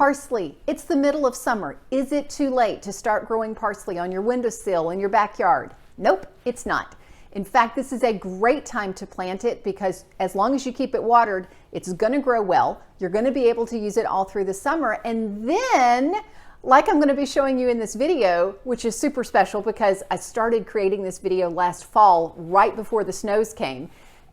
Parsley. It's the middle of summer. Is it too late to start growing parsley on your windowsill in your backyard? Nope, it's not. In fact, this is a great time to plant it because as long as you keep it watered, it's going to grow well. You're going to be able to use it all through the summer. And then, like I'm going to be showing you in this video, which is super special because I started creating this video last fall right before the snows came.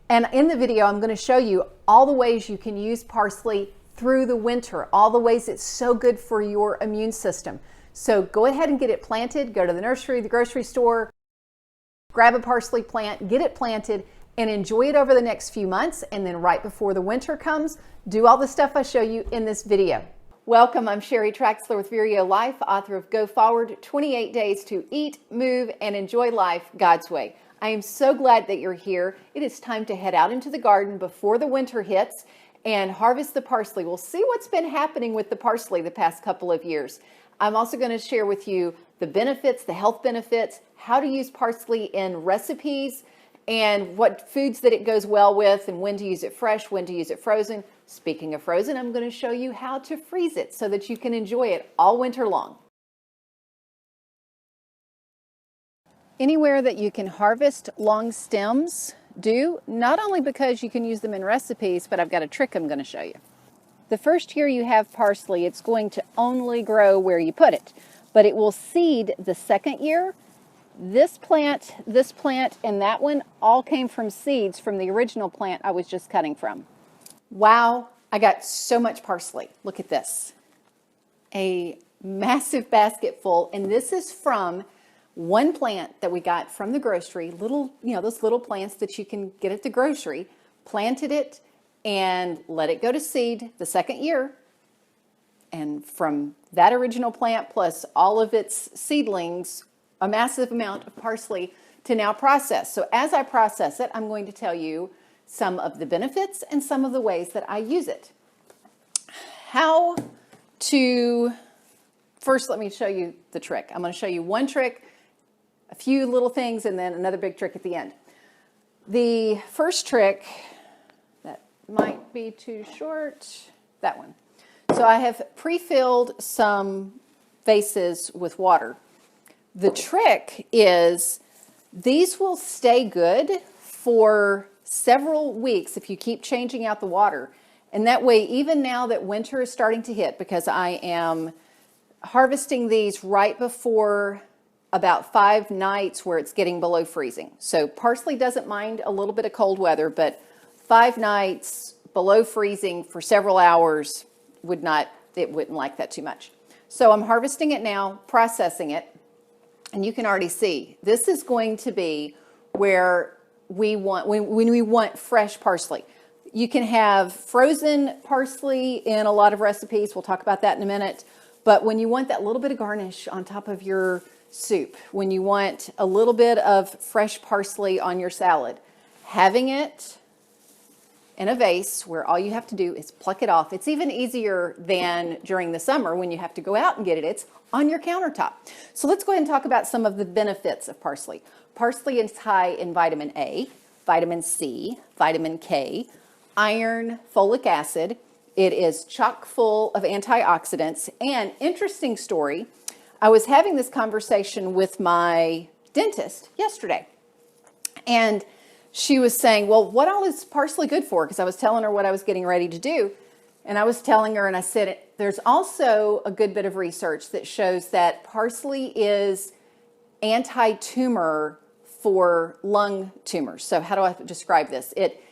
And in the video, I'm going to show you all the ways you can use parsley through the winter, all the ways it's so good for your immune system. So go ahead and get it planted. Go to the nursery, the grocery store, grab a parsley plant, get it planted, and enjoy it over the next few months. And then right before the winter comes, do all the stuff I show you in this video. Welcome, I'm Sheri Traxler with Nourish Life, author of Go Forward, 28 Days to Eat, Move, and Enjoy Life God's Way. I am so glad that you're here. It is time to head out into the garden before the winter hits and harvest the parsley. We'll see what's been happening with the parsley the past couple of years. I'm also going to share with you the benefits, the health benefits, how to use parsley in recipes, and what foods that it goes well with, and when to use it fresh, when to use it frozen. Speaking of frozen, I'm going to show you how to freeze it so that you can enjoy it all winter long. Anywhere that you can harvest long stems, do, not only because you can use them in recipes, but I've got a trick I'm going to show you. The first year you have parsley, it's going to only grow where you put it, but it will seed the second year. This plant, and that one all came from seeds from the original plant I was just cutting from. Wow, I got so much parsley. Look at this. A massive basket full, and this is from one plant that we got from the grocery, little, those little plants that you can get at the grocery, planted it and let it go to seed the second year. And from that original plant plus all of its seedlings, a massive amount of parsley to now process. So as I process it, I'm going to tell you some of the benefits and some of the ways that I use it. First, let me show you the trick. I'm going to show you one trick, a few little things, and then another big trick at the end. The first trick, that might be too short, that one. So I have pre-filled some vases with water. The trick is these will stay good for several weeks if you keep changing out the water. And that way, even now that winter is starting to hit, because I am harvesting these right before about 5 nights where it's getting below freezing. So parsley doesn't mind a little bit of cold weather, but 5 nights below freezing for several hours it wouldn't like that too much. So I'm harvesting it now, processing it, and you can already see this is going to be where we want, when we want fresh parsley. You can have frozen parsley in a lot of recipes. We'll talk about that in a minute. But when you want that little bit of garnish on top of your soup, when you want a little bit of fresh parsley on your salad, having it in a vase where all you have to do is pluck it off. It's even easier than during the summer when you have to go out and get it. It's on your countertop. So let's go ahead and talk about some of the benefits of parsley. Parsley is high in vitamin A, vitamin C, vitamin K, iron, folic acid. It is chock full of antioxidants. And interesting story, I was having this conversation with my dentist yesterday, and she was saying, well, what all is parsley good for? Because I was telling her what I was getting ready to do, and I was telling her, and I said, there's also a good bit of research that shows that parsley is anti-tumor for lung tumors. So how do I describe this? It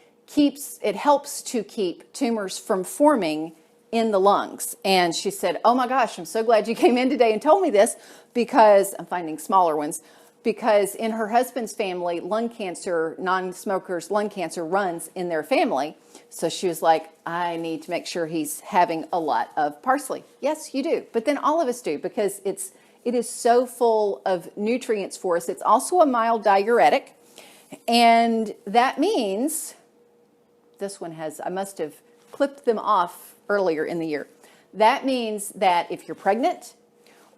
helps to keep tumors from forming in the lungs. And she said, oh my gosh, I'm so glad you came in today and told me this, because I'm finding smaller ones, because in her husband's family, lung cancer, non-smokers, lung cancer runs in their family. So she was like, I need to make sure he's having a lot of parsley. Yes, you do. But then all of us do, because it is so full of nutrients for us. It's also a mild diuretic. And that means, this one has, I must have clipped them off earlier in the year. That means that if you're pregnant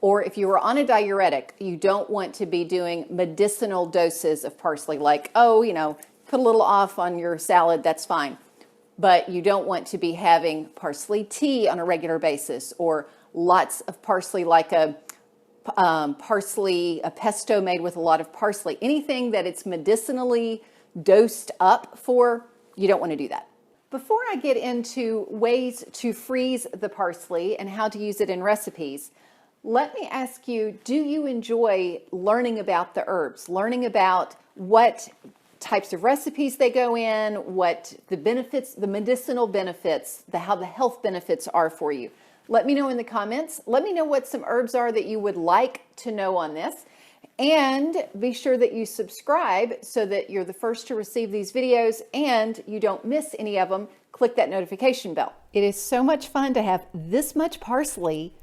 or if you were on a diuretic, you don't want to be doing medicinal doses of parsley, like, put a little off on your salad, that's fine. but you don't want to be having parsley tea on a regular basis, or lots of parsley, like a pesto made with a lot of parsley. Anything that it's medicinally dosed up for, you don't want to do that. Before I get into ways to freeze the parsley and how to use it in recipes, let me ask you, do you enjoy learning about the herbs, learning about what types of recipes they go in, what the benefits, the medicinal benefits, how the health benefits are for you? Let me know in the comments. Let me know what some herbs are that you would like to know on this. And be sure that you subscribe so that you're the first to receive these videos and you don't miss any of them. Click that notification bell. It is so much fun to have this much parsley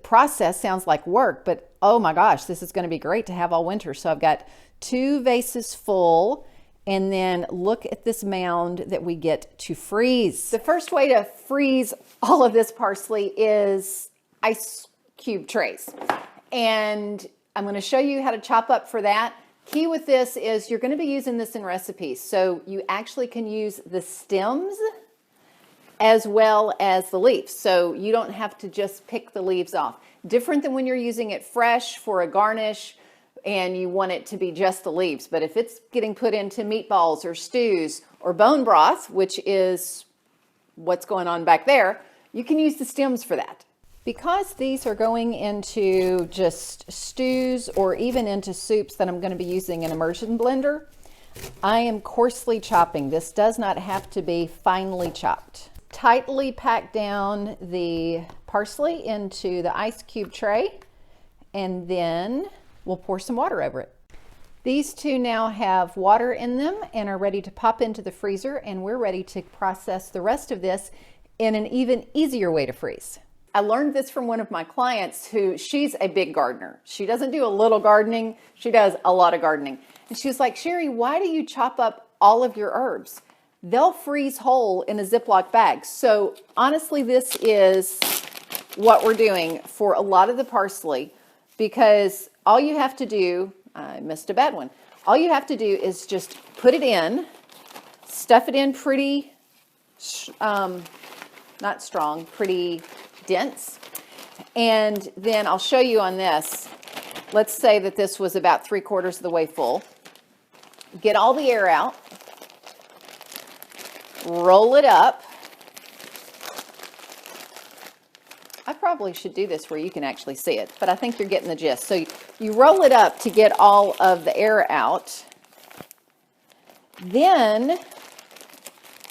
process sounds like work, but oh my gosh, this is going to be great to have all winter. So I've got 2 vases full, and then look at this mound that we get to freeze. The first way to freeze all of this parsley is ice cube trays. And I'm going to show you how to chop up for that. Key with this is you're going to be using this in recipes. So you actually can use the stems as well as the leaves. So you don't have to just pick the leaves off. Different than when you're using it fresh for a garnish and you want it to be just the leaves. But if it's getting put into meatballs or stews or bone broth, which is what's going on back there, you can use the stems for that. Because these are going into just stews or even into soups that I'm going to be using an immersion blender, I am coarsely chopping. This does not have to be finely chopped. Tightly pack down the parsley into the ice cube tray, and then we'll pour some water over it. These 2 now have water in them and are ready to pop into the freezer, and we're ready to process the rest of this in an even easier way to freeze. I learned this from one of my clients she's a big gardener. She doesn't do a little gardening, she does a lot of gardening. And she was like, Sherry, why do you chop up all of your herbs? They'll freeze whole in a Ziploc bag. So honestly, this is what we're doing for a lot of the parsley, because all you have to do, I missed a bad one. All you have to do is just put it in, stuff it in pretty, not strong, pretty dense. And then I'll show you on this. Let's say that this was about 3/4 of the way full. Get all the air out. Roll it up. I probably should do this where you can actually see it, but I think you're getting the gist. So you roll it up to get all of the air out. Then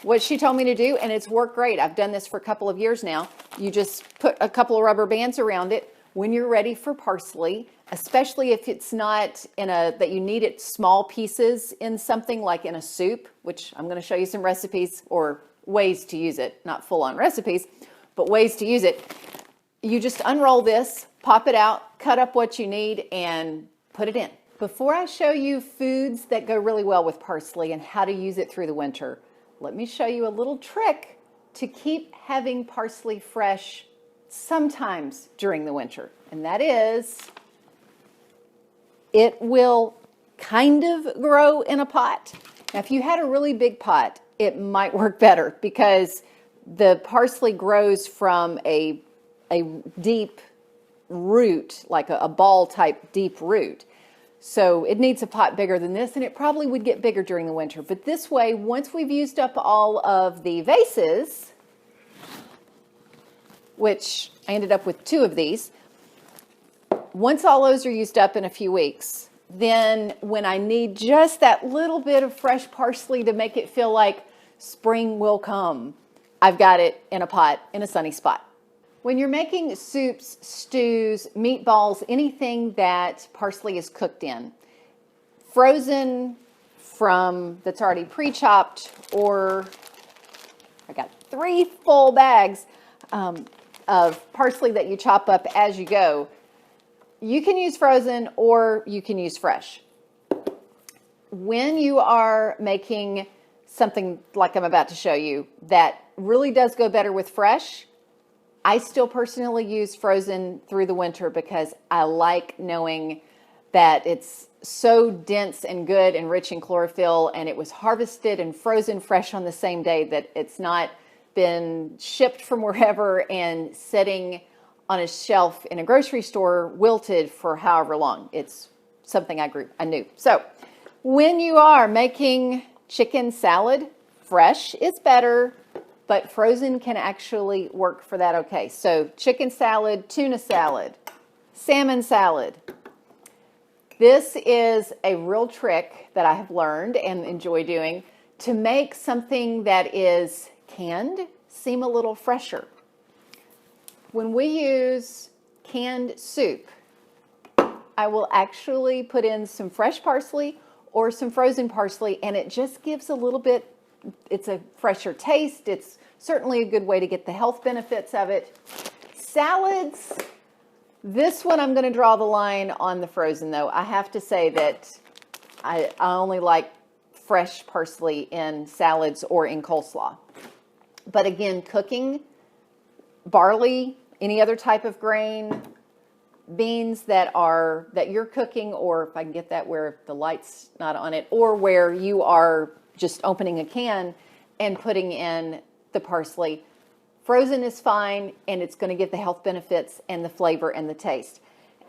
what she told me to do, and it's worked great. I've done this for a couple of years now. You just put a couple of rubber bands around it when you're ready for parsley, especially if it's not that you need it small pieces in something like in a soup, which I'm going to show you some recipes or ways to use it, not full-on recipes, but ways to use it. You just unroll this, pop it out, cut up what you need, and put it in. Before I show you foods that go really well with parsley and how to use it through the winter, let me show you a little trick to keep having parsley fresh sometimes during the winter. And that is, it will kind of grow in a pot. Now, if you had a really big pot, it might work better because the parsley grows from a deep root, like a ball type deep root. So it needs a pot bigger than this, and it probably would get bigger during the winter. But this way, once we've used up all of the vases, which I ended up with 2 of these, once all those are used up in a few weeks, then when I need just that little bit of fresh parsley to make it feel like spring will come, I've got it in a pot in a sunny spot. When you're making soups, stews, meatballs, anything that parsley is cooked in, frozen that's already pre-chopped, or I got 3 full bags of parsley that you chop up as you go. You can use frozen or you can use fresh. When you are making something like I'm about to show you that really does go better with fresh, I still personally use frozen through the winter because I like knowing that it's so dense and good and rich in chlorophyll, and it was harvested and frozen fresh on the same day, that it's not been shipped from wherever and sitting on a shelf in a grocery store wilted for however long. It's something I knew. So when you are making chicken salad, fresh is better, but frozen can actually work for that okay. So chicken salad, tuna salad, salmon salad. This is a real trick that I have learned and enjoy doing to make something that is canned seem a little fresher. When we use canned soup, I will actually put in some fresh parsley or some frozen parsley, and it just gives a little bit, it's a fresher taste. It's certainly a good way to get the health benefits of it. Salads, this one I'm going to draw the line on the frozen though. I have to say that I only like fresh parsley in salads or in coleslaw. But again, cooking barley, any other type of grain, beans that you're cooking, or if I can get that where the light's not on it, or where you are just opening a can and putting in the parsley, frozen is fine, and it's going to get the health benefits and the flavor and the taste.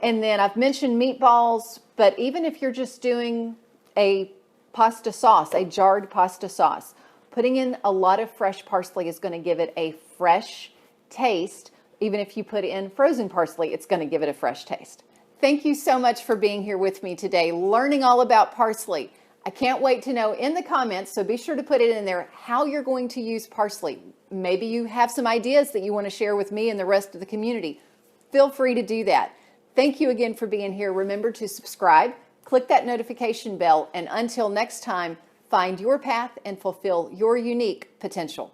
And then I've mentioned meatballs, but even if you're just doing a pasta sauce, a jarred pasta sauce, putting in a lot of fresh parsley is going to give it a fresh taste. Even if you put in frozen parsley, it's going to give it a fresh taste. Thank you so much for being here with me today, learning all about parsley. I can't wait to know in the comments, so be sure to put it in there, how you're going to use parsley. Maybe you have some ideas that you want to share with me and the rest of the community. Feel free to do that. Thank you again for being here. Remember to subscribe, click that notification bell, and until next time, find your path and fulfill your unique potential.